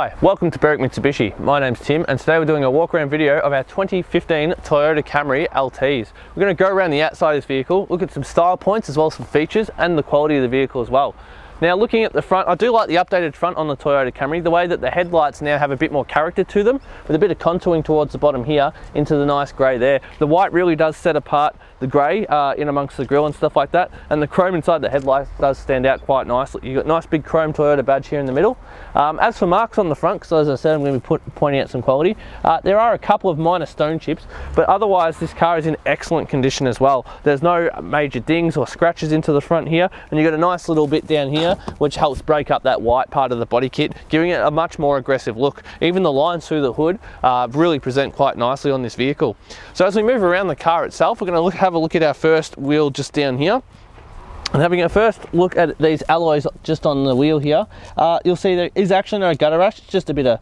Hi, welcome to Berwick Mitsubishi. My name's Tim and today we're doing a walk around video of our 2015 Toyota Camry Altise. We're going to go around the outside of this vehicle, look at some style points as well as some features and the quality of the vehicle as well. Now looking at the front, I do like the updated front on the Toyota Camry, the way that the headlights now have a bit more character to them, with a bit of contouring towards the bottom here into the nice grey there. The white really does set apart the grey in amongst the grille and stuff like that, and the chrome inside the headlights does stand out quite nicely. You've got nice big chrome Toyota badge here in the middle. As for marks on the front, because as I said I'm going to be pointing out some quality, there are a couple of minor stone chips, but otherwise this car is in excellent condition as well. There's no major dings or scratches into the front here, and you've got a nice little bit down here which helps break up that white part of the body kit, giving it a much more aggressive look. Even the lines through the hood really present quite nicely on this vehicle. So as we move around the car itself, we're going to have a look at our first wheel just down here. And having a first look at these alloys just on the wheel here, you'll see there is actually no gutter rash, just a bit of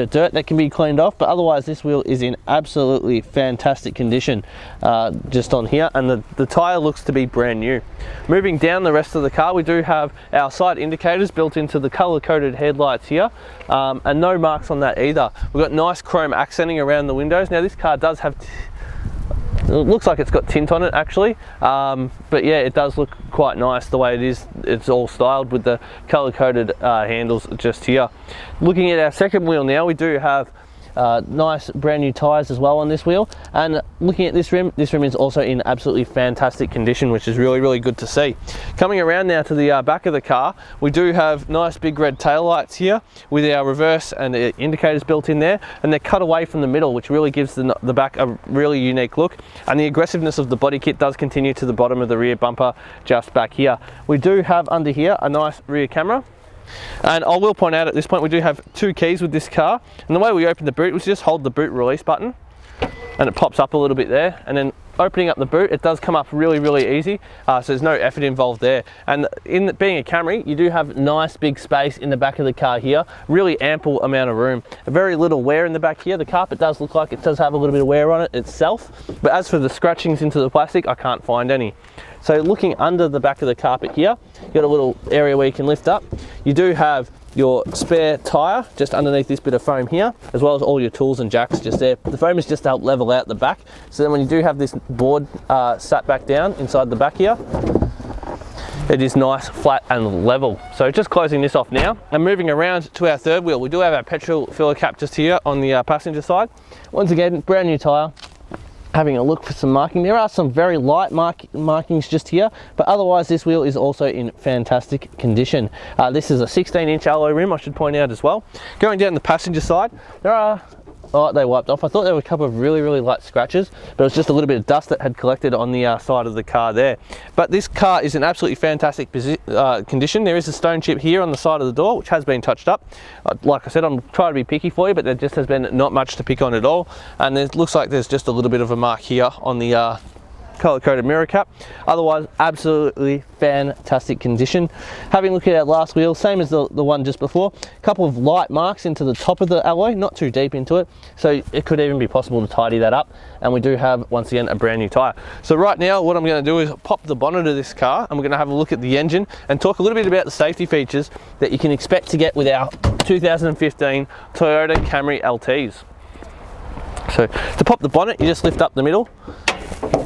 dirt that can be cleaned off, but otherwise this wheel is in absolutely fantastic condition just on here, and the tyre looks to be brand new. Moving down the rest of the car, we do have our side indicators built into the colour-coded headlights here, and no marks on that either. We've got nice chrome accenting around the windows. Now this car does have it looks like it's got tint on it actually, but yeah, it does look quite nice the way it is. It's all styled with the color-coded handles just here. Looking at our second wheel now, we do have nice brand new tyres as well on this wheel, and looking at this rim is also in absolutely fantastic condition, which is really good to see. Coming around now to the back of the car, we do have nice big red tail lights here with our reverse and the indicators built in there, and they're cut away from the middle, which really gives the back a really unique look, and the aggressiveness of the body kit does continue to the bottom of the rear bumper just back here. We do have under here a nice rear camera. And I will point out at this point we do have two keys with this car, and the way we open the boot was just hold the boot release button and it pops up a little bit there, and then opening up the boot it does come up really easy, so there's no effort involved there. And in being a Camry, you do have nice big space in the back of the car here, really ample amount of room, very little wear in the back here. The carpet does look like it does have a little bit of wear on it itself, but as for the scratchings into the plastic, I can't find any. So looking under the back of the carpet here, you've got a little area where you can lift up. You do have your spare tyre just underneath this bit of foam here, as well as all your tools and jacks just there. The foam is just to help level out the back, so then when you do have this board sat back down inside the back here, it is nice, flat and level. So just closing this off now and moving around to our third wheel, we do have our petrol filler cap just here on the passenger side. Once again, brand new tyre. Having a look for some marking, there are some very light markings just here, but otherwise this wheel is also in fantastic condition. This is a 16-inch alloy rim, I should point out as well. Going down the passenger side, there are, oh, they wiped off. I thought there were a couple of really light scratches, but it was just a little bit of dust that had collected on the side of the car there. But this car is in absolutely fantastic condition. There is a stone chip here on the side of the door, which has been touched up. Like I said, I'm trying to be picky for you, but there just has been not much to pick on at all. And it looks like there's just a little bit of a mark here on the color-coded mirror cap. Otherwise, absolutely fantastic condition. Having a look at our last wheel, same as the one just before, a couple of light marks into the top of the alloy, not too deep into it, so it could even be possible to tidy that up. And we do have, once again, a brand new tyre. So right now, what I'm going to do is pop the bonnet of this car, and we're going to have a look at the engine and talk a little bit about the safety features that you can expect to get with our 2015 Toyota Camry Altise. So to pop the bonnet, you just lift up the middle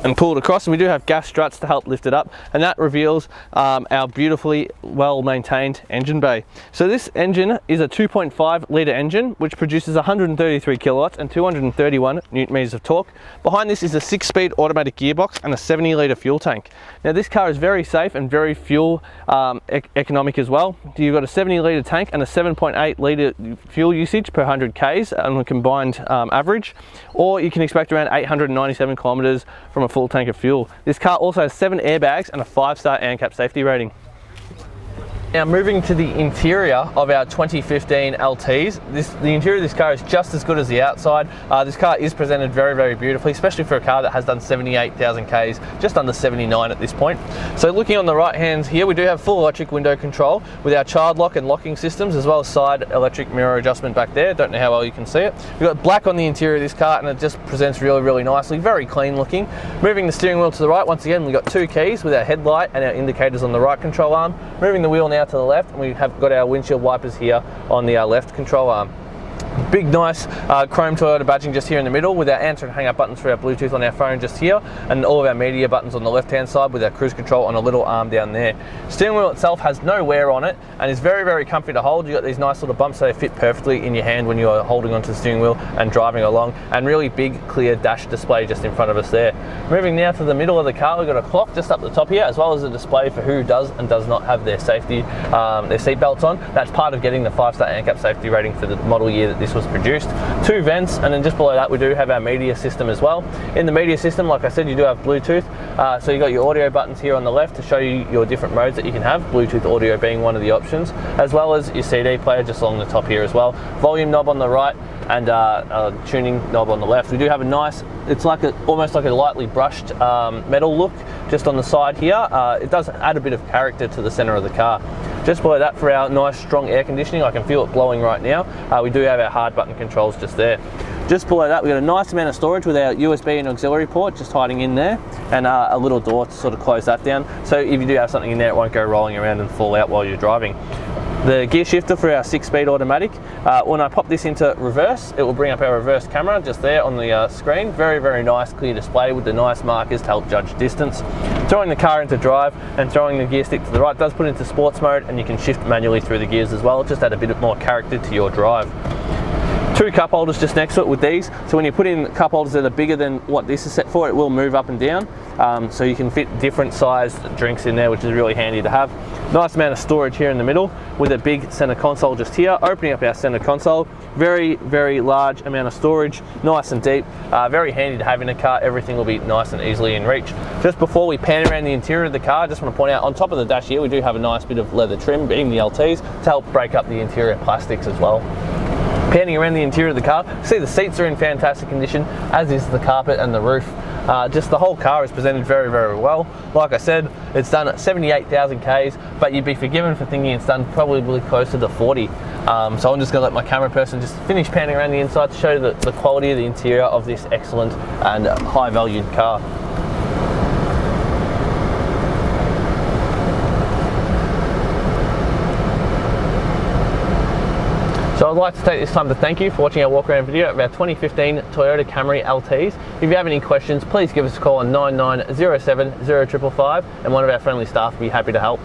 and pull it across, and we do have gas struts to help lift it up, and that reveals our beautifully well maintained engine bay. So this engine is a 2.5 litre engine which produces 133 kilowatts and 231 newton meters of torque. Behind this is a 6-speed automatic gearbox and a 70 litre fuel tank. Now this car is very safe and very fuel economic as well. You've got a 70 litre tank and a 7.8 litre fuel usage per 100 k's on a combined average, or you can expect around 897 kilometers from a full tank of fuel. This car also has 7 airbags and a 5-star ANCAP safety rating. Now moving to the interior of our 2015 Altise, the interior of this car is just as good as the outside. This car is presented very beautifully, especially for a car that has done 78,000 Ks, just under 79 at this point. So looking on the right hand here, we do have full electric window control with our child lock and locking systems, as well as side electric mirror adjustment back there. Don't know how well you can see it. We've got black on the interior of this car, and it just presents really nicely, very clean looking. Moving the steering wheel to the right, once again we've got two keys with our headlight and our indicators on the right control arm. Moving the wheel now now to the left, and we have got our windshield wipers here on the left control arm. Big nice chrome Toyota badging just here in the middle, with our answer and hang up buttons for our Bluetooth on our phone just here, and all of our media buttons on the left hand side with our cruise control on a little arm down there. Steering wheel itself has no wear on it and is very, very comfy to hold. You've got these nice little bumps, so they fit perfectly in your hand when you're holding onto the steering wheel and driving along, and really big clear dash display just in front of us there. Moving now to the middle of the car, we've got a clock just up the top here, as well as a display for who does and does not have their safety, their seat belts on. That's part of getting the 5-star ANCAP safety rating for the model year that this was produced. 2 vents, and then just below that we do have our media system as well. In the media system, like I said, you do have Bluetooth, so you got your audio buttons here on the left to show you your different modes that you can have, Bluetooth audio being one of the options, as well as your CD player just along the top here as well. Volume knob on the right and a tuning knob on the left. We do have a nice, it's like almost like a lightly brushed metal look just on the side here. It does add a bit of character to the center of the car. Just below that, for our nice strong air conditioning, I can feel it blowing right now. We do have our hard button controls just there. Just below that, we've got a nice amount of storage with our USB and auxiliary port just hiding in there, and a little door to sort of close that down. So if you do have something in there, it won't go rolling around and fall out while you're driving. The gear shifter for our 6-speed automatic. When I pop this into reverse, it will bring up our reverse camera just there on the screen. Very, very nice clear display with the nice markers to help judge distance. Throwing the car into drive and throwing the gear stick to the right does put it into sports mode, and you can shift manually through the gears as well. Just add a bit more character to your drive. 2 cup holders just next to it with these, so when you put in cup holders that are bigger than what this is set for, it will move up and down, so you can fit different sized drinks in there, which is really handy to have. Nice amount of storage here in the middle with a big center console just here. Opening up our center console, very, very large amount of storage, nice and deep, very handy to have in a car. Everything will be nice and easily in reach. Just before we pan around the interior of the car, I just want to point out on top of the dash here, we do have a nice bit of leather trim, being the Altise, to help break up the interior plastics as well. Panning around the interior of the car, see the seats are in fantastic condition, as is the carpet and the roof. Just the whole car is presented very, very well. Like I said, it's done at 78,000 Ks, but you'd be forgiven for thinking it's done probably closer to 40. So I'm just going to let my camera person just finish panning around the inside to show you the quality of the interior of this excellent and high valued car. So I'd like to take this time to thank you for watching our walk around video of our 2015 Toyota Camry Altise. If you have any questions, please give us a call on 9907 0555, and one of our friendly staff will be happy to help.